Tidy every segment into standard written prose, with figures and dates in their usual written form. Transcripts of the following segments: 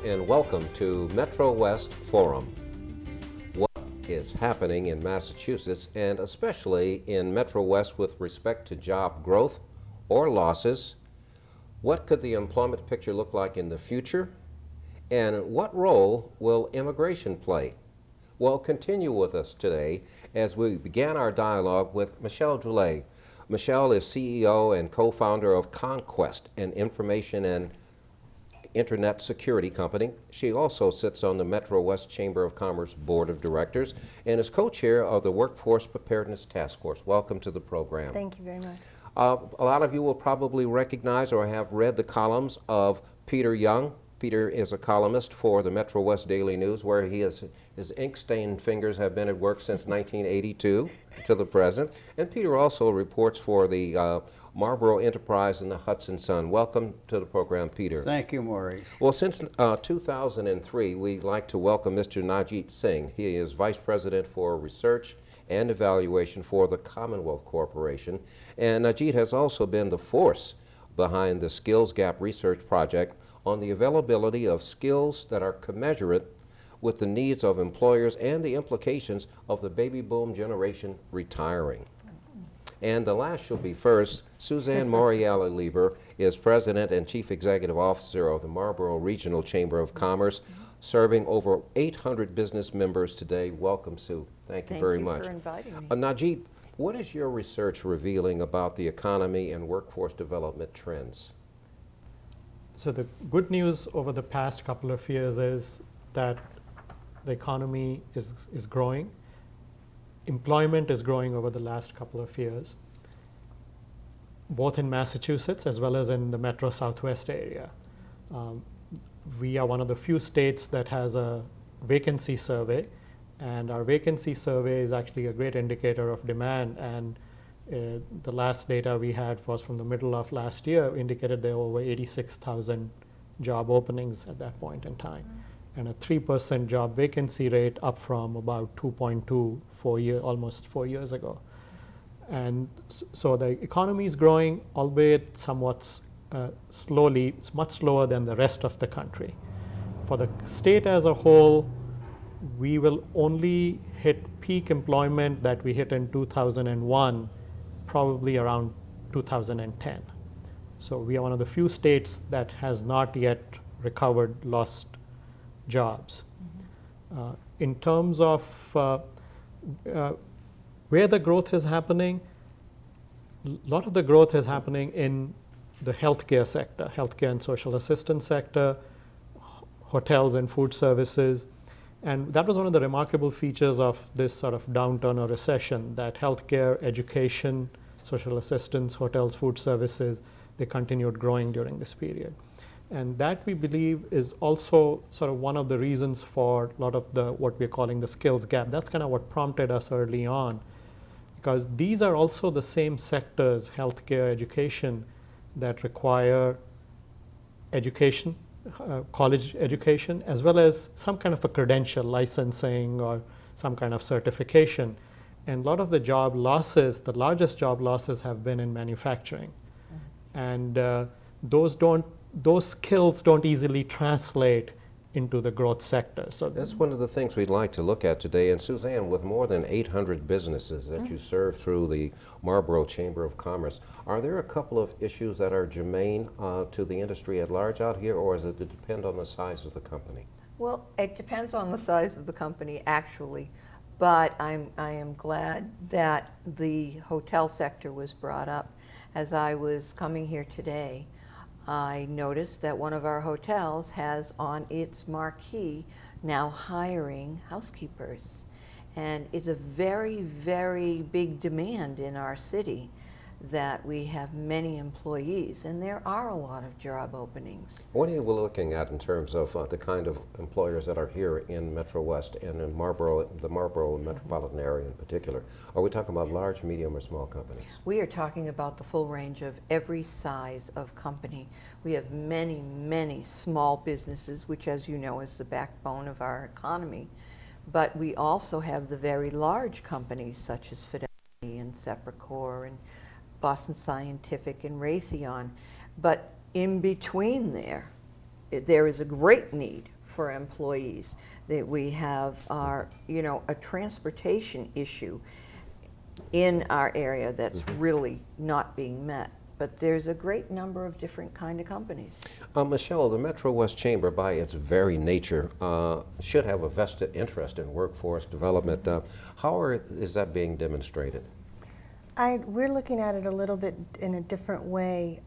and welcome to MetroWest Forum. What is happening in Massachusetts, and especially in MetroWest with respect to job growth or losses? What could the employment picture look like in the future? And what role will immigration play? Well, continue with us today as we began our dialogue with Michelle Droulet. Michelle is CEO and co-founder of Conquest, an information and internet security company. She also sits on the MetroWest Chamber of Commerce Board of Directors and is co-chair of the Workforce Preparedness Task Force. Welcome to the program. Thank you very much. A lot of you will probably recognize or have read the columns of Peter Young. Peter is a columnist for the MetroWest Daily News, where his ink-stained fingers have been at work since 1982 to the present. And Peter also reports for the Marlboro Enterprise and the Hudson Sun. Welcome to the program, Peter. Thank you, Maurice. Well, since 2003, we'd like to welcome Mr. Najit Singh. He is Vice President for Research and Evaluation for the Commonwealth Corporation. And Najit has also been the force behind the Skills Gap Research Project on the availability of skills that are commensurate with the needs of employers and the implications of the baby boom generation retiring. And the last shall be first. Suzanne Moriali-Lieber is President and Chief Executive Officer of the Marlboro Regional Chamber of Commerce, serving over 800 business members today. Welcome, Sue. Thank you very much. Thank you for inviting me. Najit, what is your research revealing about the economy and workforce development trends? So the good news over the past couple of years is that the economy is growing. Employment is growing over the last couple of years, both in Massachusetts as well as in the Metro Southwest area. We are one of the few states that has a vacancy survey, and our vacancy survey is actually a great indicator of demand. And the last data we had was from the middle of last year, indicated there were over 86,000 job openings at that point in time, and a 3% job vacancy rate, up from about 2.2 almost 4 years ago. And so the economy is growing, albeit somewhat slowly. It's much slower than the rest of the country. For the state as a whole, we will only hit peak employment that we hit in 2001 probably around 2010. So we are one of the few states that has not yet recovered lost jobs. In terms of where the growth is happening, a lot of the growth is happening in the healthcare sector, healthcare and social assistance sector, hotels and food services. And that was one of the remarkable features of this sort of downturn or recession, that healthcare, education, social assistance, hotels, food services, they continued growing during this period. And that, we believe, is also sort of one of the reasons for a lot of what we're calling the skills gap. That's kind of what prompted us early on, because these are also the same sectors, healthcare, education, that require education, college education, as well as some kind of a credential, licensing or some kind of certification. And a lot of the job losses, the largest job losses, have been in manufacturing. And those skills don't easily translate into the growth sector. So that's one of the things we'd like to look at today. And Suzanne, with more than 800 businesses that you serve through the Marlboro Chamber of Commerce, are there a couple of issues that are germane to the industry at large out here, or does it depend on the size of the company? Well, it depends on the size of the company, actually. But I am glad that the hotel sector was brought up. As I was coming here today, I noticed that one of our hotels has on its marquee now hiring housekeepers. And it's a very, very big demand in our city that we have many employees, and there are a lot of job openings. What are you looking at in terms of the kind of employers that are here in MetroWest and in Marlboro, the Marlboro metropolitan area in particular? Are we talking about large, medium, or small companies? We are talking about the full range of every size of company. We have many, many small businesses, which, as you know, is the backbone of our economy. But we also have the very large companies such as Fidelity and Seprecor and Boston Scientific and Raytheon. But in between there is a great need for employees, that we have our, a transportation issue in our area that's really not being met. But there's a great number of different kind of companies. Michelle, the MetroWest Chamber, by its very nature, should have a vested interest in workforce development. Is that being demonstrated? We're looking at it a little bit in a different way,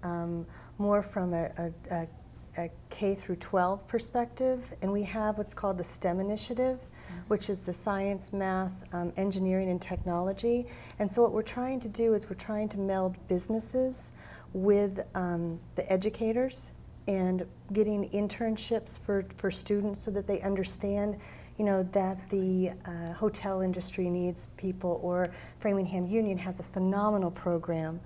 more from a K through 12 perspective, and we have what's called the STEM initiative, which is the science, math, engineering, and technology. And so what we're trying to do is we're trying to meld businesses with the educators and getting internships for students so that they understand that the hotel industry needs people, or Framingham Union has a phenomenal program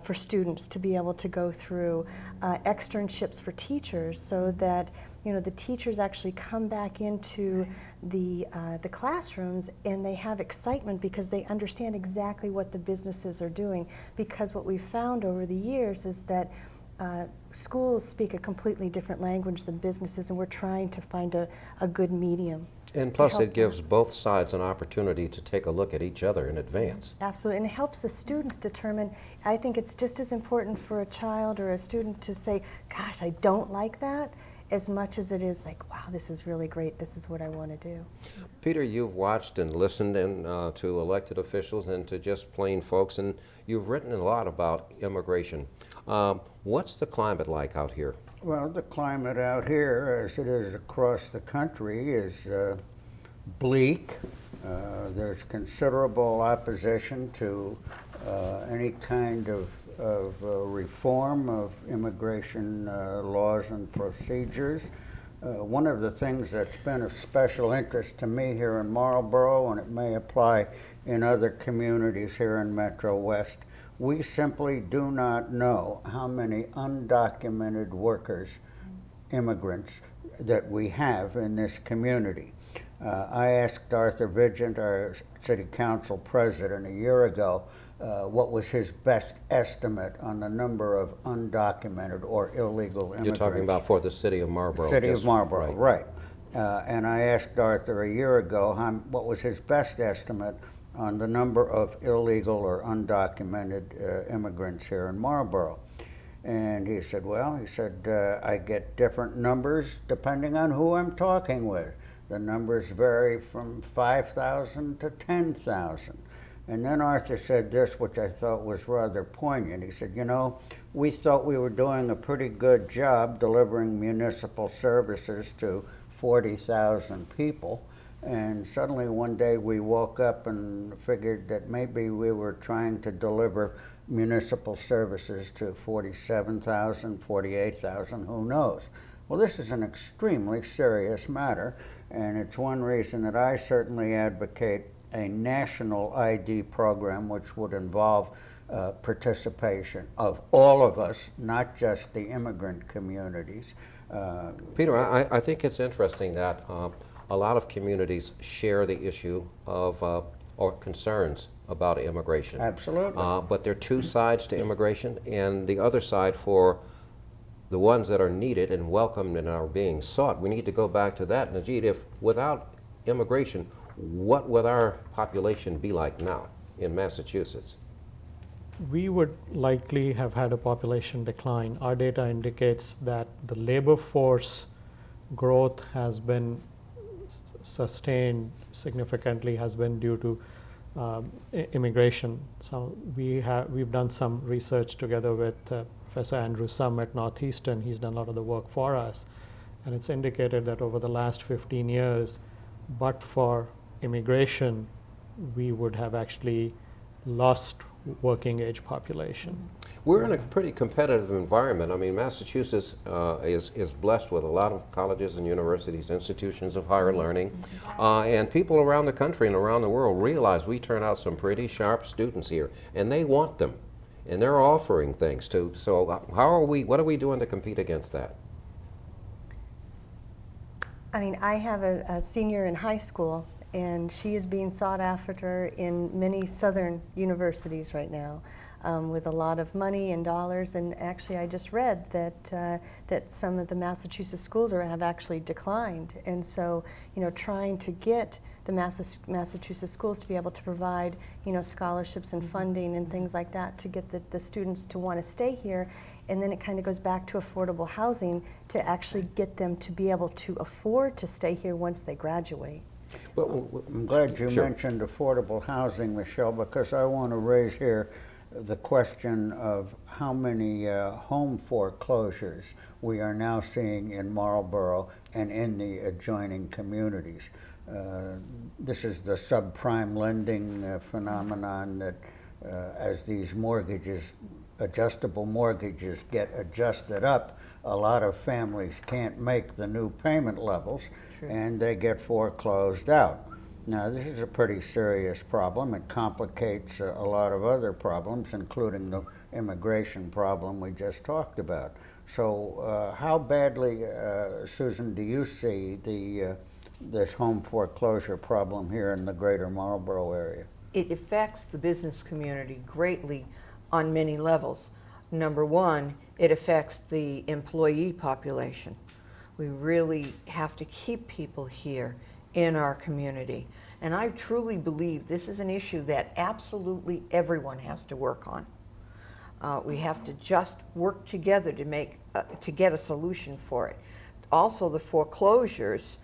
for students to be able to go through externships for teachers, so that the teachers actually come back into the classrooms and they have excitement because they understand exactly what the businesses are doing. Because what we've found over the years is that schools speak a completely different language than businesses, and we're trying to find a good medium. And plus it gives both sides an opportunity to take a look at each other in advance. Absolutely, and it helps the students determine. I think it's just as important for a child or a student to say, gosh, I don't like that, as much as it is like, wow, this is really great, this is what I want to do. Peter, you've watched and listened to elected officials and to just plain folks, and you've written a lot about immigration. What's the climate like out here? Well, the climate out here, as it is across the country, is bleak. There's considerable opposition to any kind of reform of immigration laws and procedures. One of the things that's been of special interest to me here in Marlboro, and it may apply in other communities here in MetroWest, we simply do not know how many undocumented workers, immigrants, that we have in this community. I asked Arthur Vigent, our city council president, a year ago, what was his best estimate on the number of undocumented or illegal immigrants. You're talking about for the city of Marlboro. City of Marlboro, right. And I asked Arthur a year ago what was his best estimate on the number of illegal or undocumented immigrants here in Marlboro. And he said, I get different numbers depending on who I'm talking with. The numbers vary from 5,000 to 10,000. And then Arthur said this, which I thought was rather poignant. He said, we thought we were doing a pretty good job delivering municipal services to 40,000 people. And suddenly one day we woke up and figured that maybe we were trying to deliver municipal services to 47,000, 48,000, who knows. Well, this is an extremely serious matter, and it's one reason that I certainly advocate a national ID program which would involve participation of all of us, not just the immigrant communities. Peter, I think it's interesting that a lot of communities share the issue of or concerns about immigration. Absolutely. But there are two sides to immigration, and the other side, for the ones that are needed and welcomed and are being sought, we need to go back to that. Najid, if without immigration, what would our population be like now in Massachusetts? We would likely have had a population decline. Our data indicates that the labor force growth has been sustained significantly, has been due to immigration. So we've done some research together with Professor Andrew Sum at Northeastern. He's done a lot of the work for us, and it's indicated that over the last 15 years, but for immigration, we would have actually lost working age population. We're in a pretty competitive environment. I mean, Massachusetts is blessed with a lot of colleges and universities, institutions of higher learning, and people around the country and around the world realize we turn out some pretty sharp students here, and they want them, and they're offering things too. So what are we doing to compete against that? I mean, I have a senior in high school, and she is being sought after in many southern universities right now. with a lot of money and dollars. And actually, I just read that some of the Massachusetts schools have actually declined. And so, trying to get the Massachusetts schools to be able to provide, scholarships and funding and things like that to get the students to want to stay here. And then it kind of goes back to affordable housing to actually get them to be able to afford to stay here once they graduate. Well, I'm glad you mentioned affordable housing, Michelle, because I want to raise here the question of how many home foreclosures we are now seeing in Marlborough and in the adjoining communities. This is the subprime lending phenomenon that as these mortgages, adjustable mortgages, get adjusted up, a lot of families can't make the new payment levels. True. And they get foreclosed out. Now, this is a pretty serious problem. It complicates a lot of other problems, including the immigration problem we just talked about. So how badly, Susan, do you see this home foreclosure problem here in the greater Marlborough area? It affects the business community greatly on many levels. Number one, it affects the employee population. We really have to keep people here in our community. And I truly believe this is an issue that absolutely everyone has to work on. We have to just work together to get a solution for it. Also, the foreclosures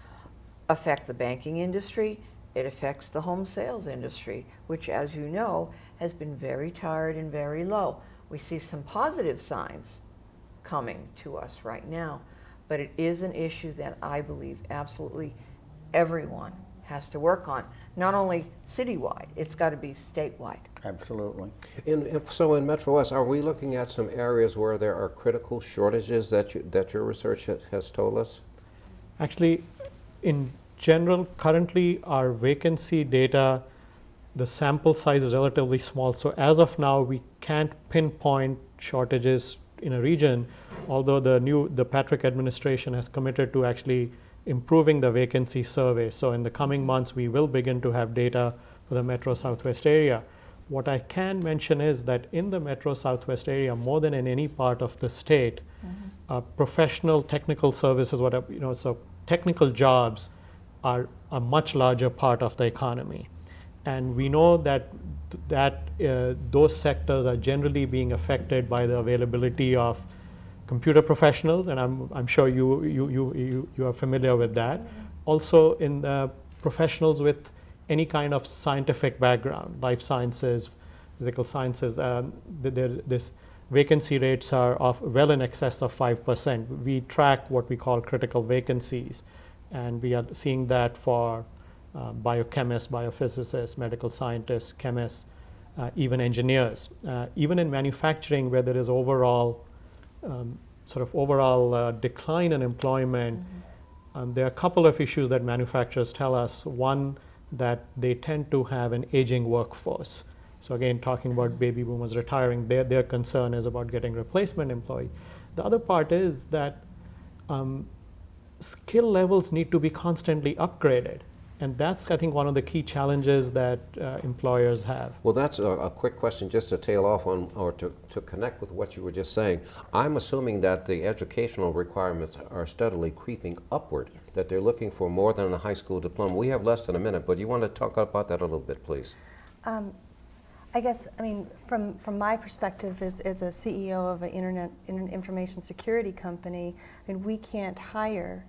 affect the banking industry. It affects the home sales industry, which, as you know, has been very tired and very low. We see some positive signs coming to us right now, but it is an issue that I believe absolutely everyone has to work on, not only citywide, it's got to be statewide. Absolutely. So in MetroWest, are we looking at some areas where there are critical shortages that your research has told us? Actually, in general, currently our vacancy data, the sample size is relatively small. So as of now, we can't pinpoint shortages in a region, although the Patrick administration has committed to actually improving the vacancy survey. So in the coming months, we will begin to have data for the Metro Southwest area. What I can mention is that in the Metro Southwest area, more than in any part of the state, professional technical services, so technical jobs are a much larger part of the economy. And we know that those sectors are generally being affected by the availability of computer professionals, and I'm sure you are familiar with that. Also, in the professionals with any kind of scientific background, life sciences, physical sciences, this vacancy rates are well in excess of 5%. We track what we call critical vacancies, and we are seeing that for biochemists, biophysicists, medical scientists, chemists, even engineers. Even in manufacturing, where there is overall decline in employment, there are a couple of issues that manufacturers tell us. One, that they tend to have an aging workforce. So again, talking about baby boomers retiring, their concern is about getting replacement employees. The other part is that skill levels need to be constantly upgraded. And that's, I think, one of the key challenges that employers have. Well, that's a quick question just to tail off on, or to connect with what you were just saying. I'm assuming that the educational requirements are steadily creeping upward, that they're looking for more than a high school diploma. We have less than a minute, but you want to talk about that a little bit, please? I guess, from my perspective as a CEO of an internet information security company, we can't hire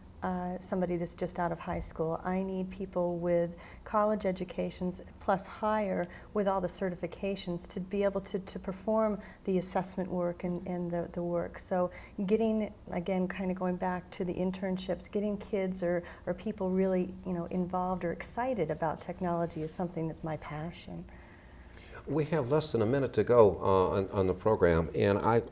somebody that's just out of high school. I need people with college educations plus higher with all the certifications to be able to perform the assessment work and the work. So getting, again, kind of going back to the internships, getting kids or people really involved or excited about technology is something that's my passion. We have less than a minute to go on the program, and I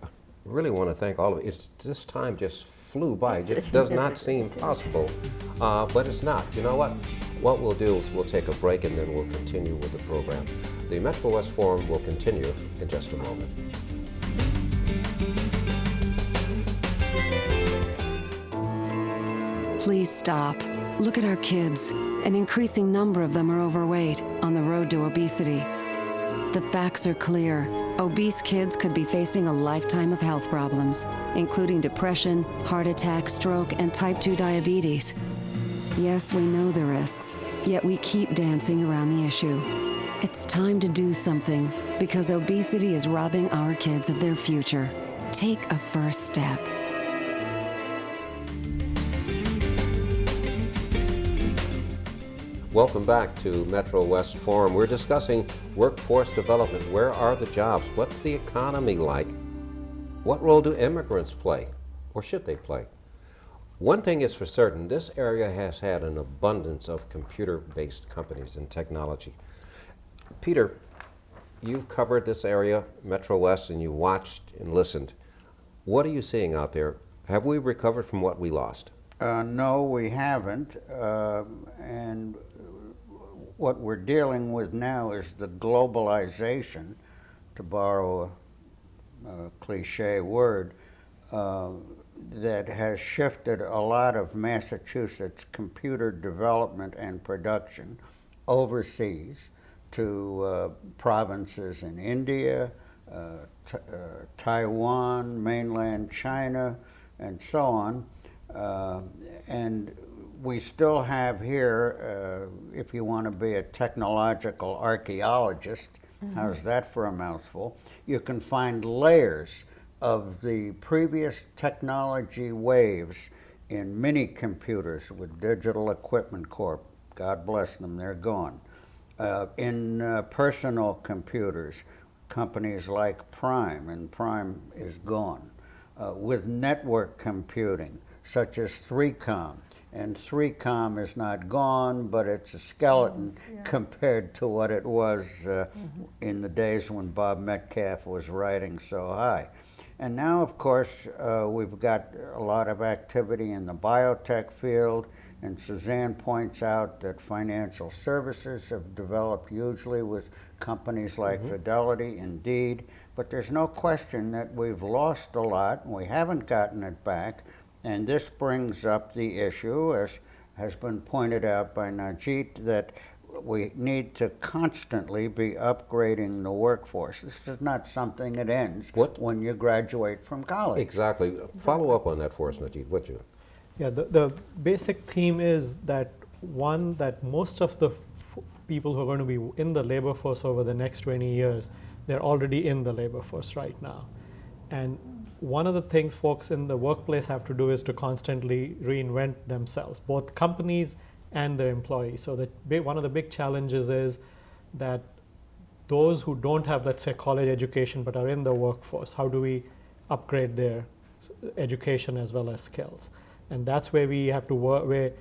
really want to thank all of you. This time just flew by. It does not seem possible, but it's not. You know what? What we'll do is we'll take a break and then we'll continue with the program. The MetroWest Forum will continue in just a moment. Please stop. Look at our kids. An increasing number of them are overweight, on the road to obesity. The facts are clear. Obese kids could be facing a lifetime of health problems, including depression, heart attack, stroke, and type 2 diabetes. Yes, we know the risks, yet we keep dancing around the issue. It's time to do something, because obesity is robbing our kids of their future. Take a first step. Welcome back to MetroWest Forum. We're discussing workforce development. Where are the jobs? What's the economy like? What role do immigrants play, or should they play? One thing is for certain, this area has had an abundance of computer-based companies and technology. Peter, you've covered this area, MetroWest, and you watched and listened. What are you seeing out there? Have we recovered from what we lost? No, we haven't. And what we're dealing with now is the globalization, to borrow a cliche word, that has shifted a lot of Massachusetts computer development and production overseas to provinces in India, Taiwan, mainland China, and so on. And we still have here, if you want to be a technological archaeologist, how's that for a mouthful? You can find layers of the previous technology waves in mini computers with Digital Equipment Corp. God bless them, they're gone. In personal computers, companies like Prime, and Prime is gone. With network computing, such as 3Com. And 3Com is not gone, but it's a skeleton compared to what it was in the days when Bob Metcalfe was riding so high. And now, of course, we've got a lot of activity in the biotech field, and Suzanne points out that financial services have developed hugely with companies like Fidelity, Indeed, but there's no question that we've lost a lot, and we haven't gotten it back. And this brings up the issue, as has been pointed out by Najit, that we need to constantly be upgrading the workforce. This is not something that ends when you graduate from college. Exactly. Follow up on that for us, Najit, would you? Yeah, the basic theme is that, one, that most of the people who are going to be in the labor force over the next 20 years, they're already in the labor force right now. And one of the things folks in the workplace have to do is to constantly reinvent themselves, both companies and their employees. So one of the big challenges is that those who don't have, let's say, college education but are in the workforce, how do we upgrade their education as well as skills? And that's where we have to work, where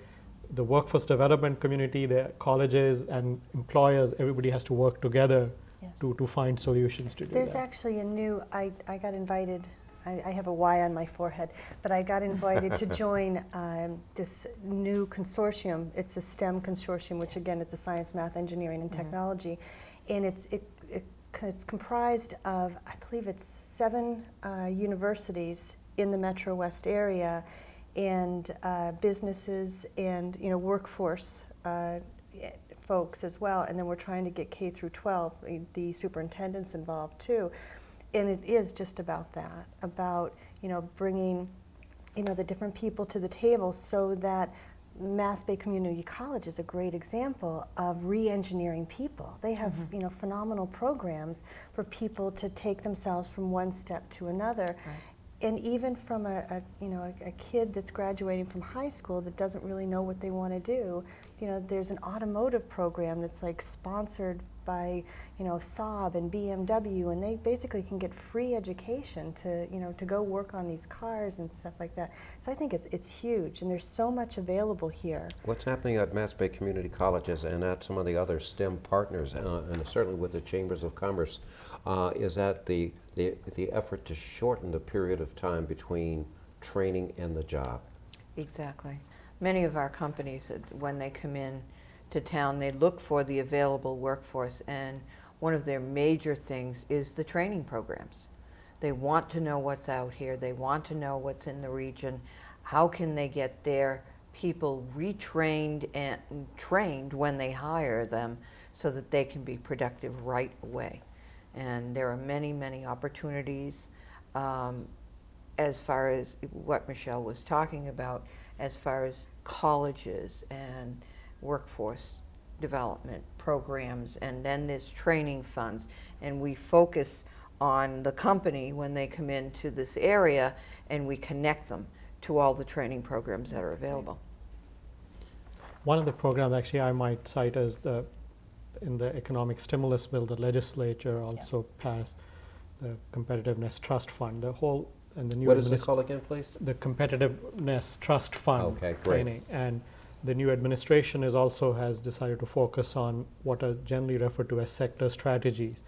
the workforce development community, the colleges and employers, everybody has to work together to find solutions to do that. There's actually a new, I got invited, I have a Y on my forehead, but I got invited to join this new consortium. It's a STEM consortium, which again is a science, math, engineering, and technology. And it's comprised of, I believe it's 7 universities in the MetroWest area, and businesses and workforce folks as well. And then we're trying to get K through 12, the superintendents involved too. And it is just about that, about bringing the different people to the table, so that Mass Bay Community College is a great example of re-engineering people. They have phenomenal programs for people to take themselves from one step to another. Right. And even from a kid that's graduating from high school that doesn't really know what they want to do, there's an automotive program that's like sponsored by Saab and BMW, and they basically can get free education to go work on these cars and stuff like that. So I think it's huge, and there's so much available here. What's happening at Mass Bay Community Colleges and at some of the other STEM partners, and certainly with the Chambers of Commerce, is that the effort to shorten the period of time between training and the job? Exactly. Many of our companies, when they come in to town, they look for the available workforce, and one of their major things is the training programs. They want to know what's out here. They want to know what's in the region. How can they get their people retrained and trained when they hire them so that they can be productive right away? And there are many, many opportunities as far as what Michelle was talking about, as far as colleges and workforce development programs, and then there's training funds. And we focus on the company when they come into this area, and we connect them to all the training programs that are available. One of the programs actually I might cite is in the economic stimulus bill, the legislature also passed the Competitiveness Trust Fund. The whole and the new What is it called again, please? the Competitiveness Trust Fund Okay, great. training. And the new administration has decided to focus on what are generally referred to as sector strategies.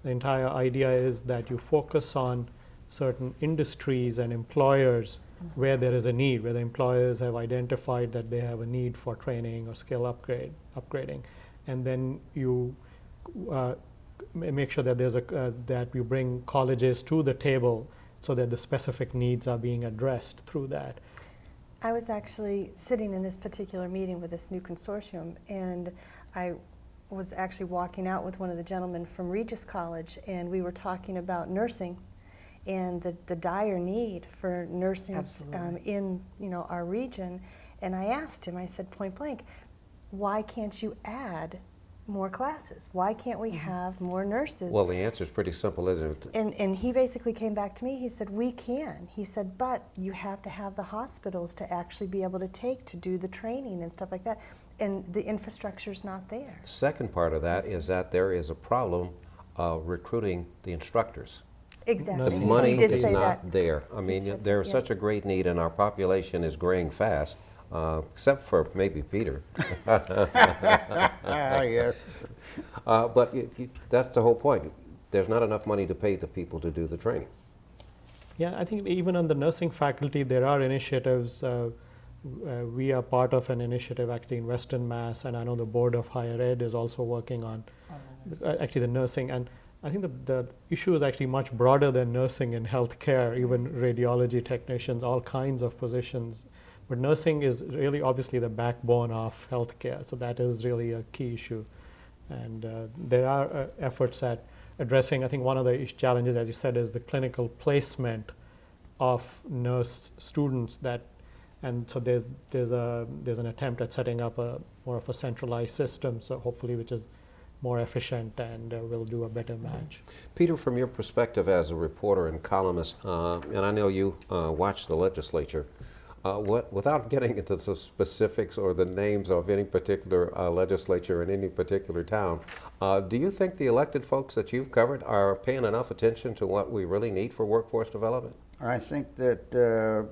The entire idea is that you focus on certain industries and employers where there is a need, where the employers have identified that they have a need for training or skill upgrading, and then you make sure that that you bring colleges to the table so that the specific needs are being addressed through that. I was actually sitting in this particular meeting with this new consortium, and I was actually walking out with one of the gentlemen from Regis College, and we were talking about nursing and the dire need for nurses in our region. And I asked him, I said point blank, why can't you add more classes? Why can't we have more nurses? Well, the answer is pretty simple, isn't it? And he basically came back to me, he said, we can. He said, but you have to have the hospitals to actually be able to do the training and stuff like that. And the infrastructure's not there. The second part of that is that there is a problem recruiting the instructors. Exactly. The He money did is say not that. there. I mean, said- there's yes. such a great need, and our population is growing fast, except for maybe Peter. Yes. But that's the whole point. There's not enough money to pay the people to do the training. Yeah, I think even on the nursing faculty, there are initiatives. We are part of an initiative actually in Western Mass, and I know the Board of Higher Ed is also working on actually the nursing. And I think the issue is actually much broader than nursing in healthcare, even radiology technicians, all kinds of positions. But nursing is really obviously the backbone of healthcare, so that is really a key issue. And there are efforts at addressing, I think one of the challenges, as you said, is the clinical placement of nurse students and so there's an attempt at setting up more of a centralized system, so hopefully which is more efficient and will do a better match. Peter, from your perspective as a reporter and columnist, and I know you watch the legislature, without getting into the specifics or the names of any particular legislature in any particular town, do you think the elected folks that you've covered are paying enough attention to what we really need for workforce development? I think that the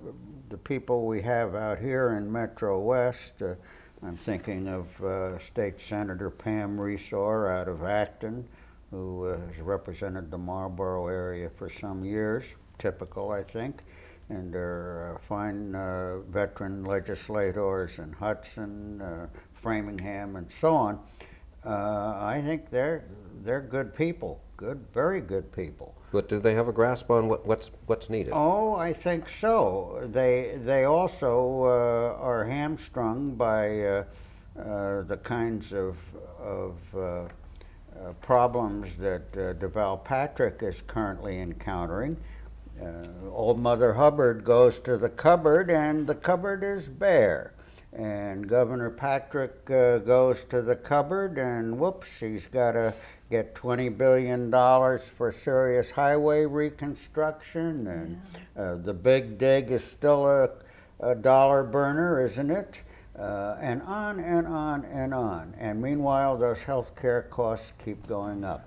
people we have out here in MetroWest, I'm thinking of State Senator Pam Resor out of Acton, who has represented the Marlboro area for some years, typical, I think, and are fine veteran legislators in Hudson, Framingham, and so on. I think they're good people, very good people. But do they have a grasp on what's needed? Oh, I think so. They also are hamstrung by the kinds of problems that DeVal Patrick is currently encountering. Old Mother Hubbard goes to the cupboard, and the cupboard is bare. And Governor Patrick goes to the cupboard, and whoops, he's got to get $20 billion for serious highway reconstruction, and the big dig is still a dollar burner, isn't it? And on and on and on. And meanwhile, those health care costs keep going up.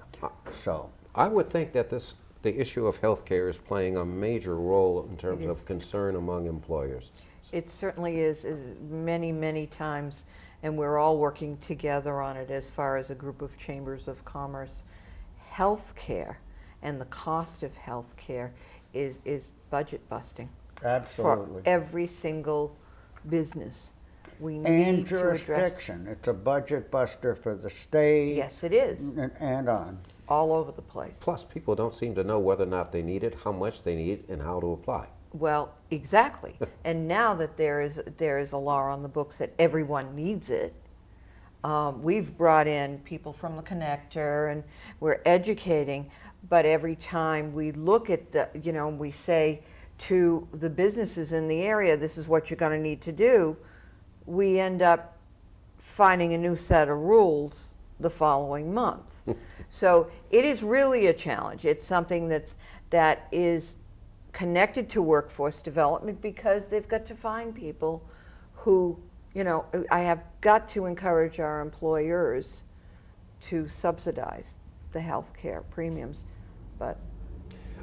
So I would think that the issue of health care is playing a major role in terms of concern among employers. It certainly is many, many times, and we're all working together on it as far as a group of chambers of commerce. Healthcare and the cost of healthcare is budget busting. absolutely. For every single business. We need And to address. jurisdiction. It's a budget buster for the state. Yes, it is. And on. All over the place. Plus, people don't seem to know whether or not they need it, how much they need, and how to apply. Well, exactly. And now that there is a law on the books that everyone needs it, We've brought in people from the connector, and we're educating, but every time we look at the, we say to the businesses in the area, this is what you're going to need to do, we end up finding a new set of rules the following month. So it is really a challenge. It's something that is connected to workforce development, because they've got to find people who, I have got to encourage our employers to subsidize the health care premiums, but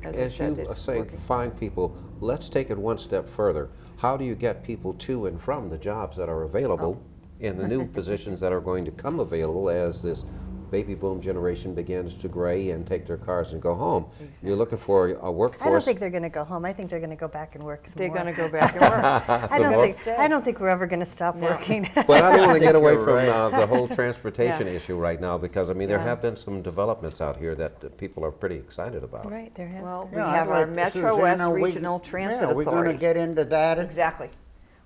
as I said, you it's say, working. find people, let's take it one step further. How do you get people to and from the jobs that are available in the new positions that are going to come available as this baby boom generation begins to gray and take their cars and go home? Exactly. You're looking for a workforce. I don't think they're going to go home. I think they're going to go back and work some They're more. going to go back and work. I don't think we're ever going to stop No. working. But I don't want to get away you're from right. the whole transportation Yeah. issue right now, because I mean there Yeah. have been some developments out here that people are pretty excited about. Right, there has Well, been. we Yeah, have I'd our like- MetroWest Susanna, Regional Transit We're going Authority. to get into that. Exactly.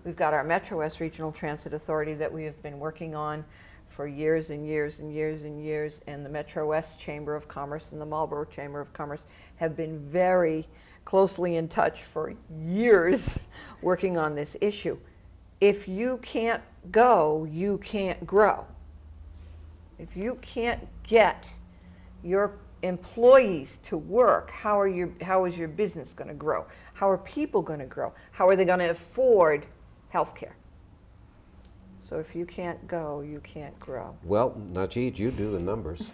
We've got our MetroWest Regional Transit Authority that we have been working on for years and years and years and years, and the MetroWest Chamber of Commerce and the Marlboro Chamber of Commerce have been very closely in touch for years working on this issue. If you can't go, you can't grow. If you can't get your employees to work, how is your business going to grow? How are people going to grow? How are they going to afford health care? So if you can't go, you can't grow. Well, Najid, you do the numbers.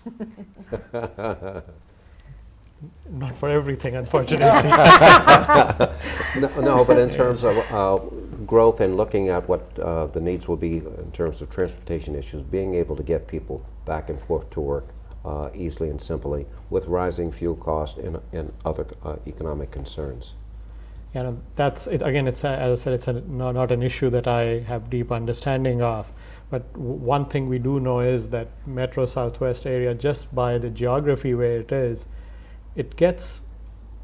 Not for everything, unfortunately. No, but in terms of growth and looking at what the needs will be in terms of transportation issues, being able to get people back and forth to work easily and simply with rising fuel costs and other economic concerns. That's it. Again, it's as I said, it's not an issue that I have deep understanding of. But one thing we do know is that Metro Southwest area, just by the geography where it is, it gets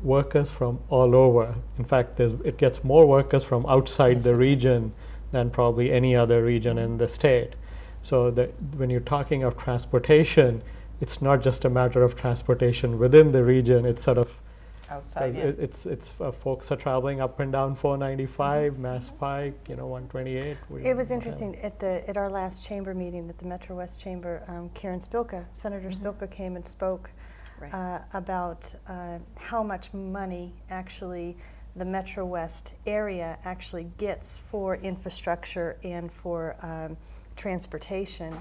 workers from all over. In fact, it gets more workers from outside the region than probably any other region in the state. So when you're talking of transportation, it's not just a matter of transportation within the region. It's sort of Outside, it's folks are traveling up and down 495, Mass Pike, 128. It was interesting at our last chamber meeting at the MetroWest Chamber. Karen Spilka, Senator Spilka, came and spoke about how much money actually the MetroWest area actually gets for infrastructure and for transportation,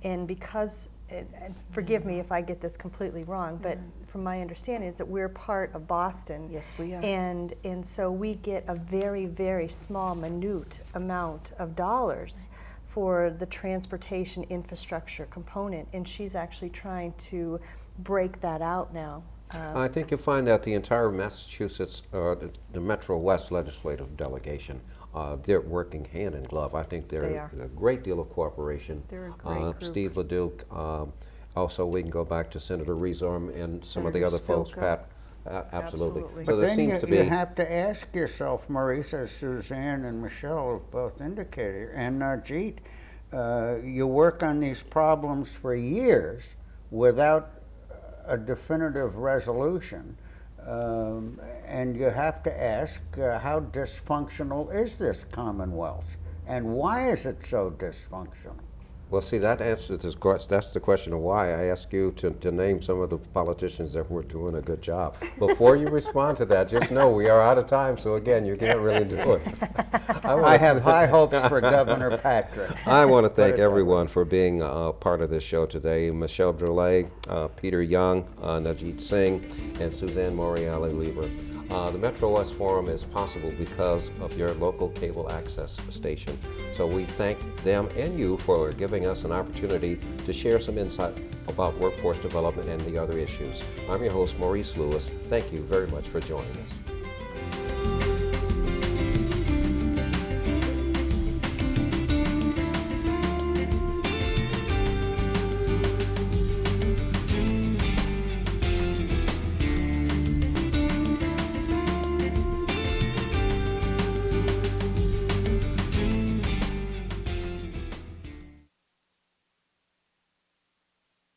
and because. And forgive me if I get this completely wrong, but from my understanding is that we're part of Boston. Yes, we are. And so we get a very, very small, minute amount of dollars for the transportation infrastructure component, and she's actually trying to break that out now. I think you'll find that the entire Massachusetts, the Metro West legislative delegation, they're working hand in glove. I think they're a great deal of cooperation. They're a great group. Steve Leduc, also we can go back to Senator Rezorm and some of the Senator other folks, Spilka. Pat. Absolutely. Absolutely. So But there then seems to you be. have to ask yourself, Maurice, as Suzanne and Michelle have both indicated, and Jeet, you work on these problems for years without a definitive resolution, and you have to ask how dysfunctional is this Commonwealth, and why is it so dysfunctional? Well, see, that answers this question. That's the question of why I ask you to name some of the politicians that were doing a good job. Before you respond to that, just know we are out of time, so again, you can't really do it. I have high hopes for Governor Patrick. I want to thank Put it that everyone for being part of this show today. Michelle Drolet, Peter Young, Najit Singh, and Suzanne Moriali-Lieber. The MetroWest Forum is possible because of your local cable access station. So we thank them and you for giving us an opportunity to share some insight about workforce development and the other issues. I'm your host, Maurice Lewis. Thank you very much for joining us.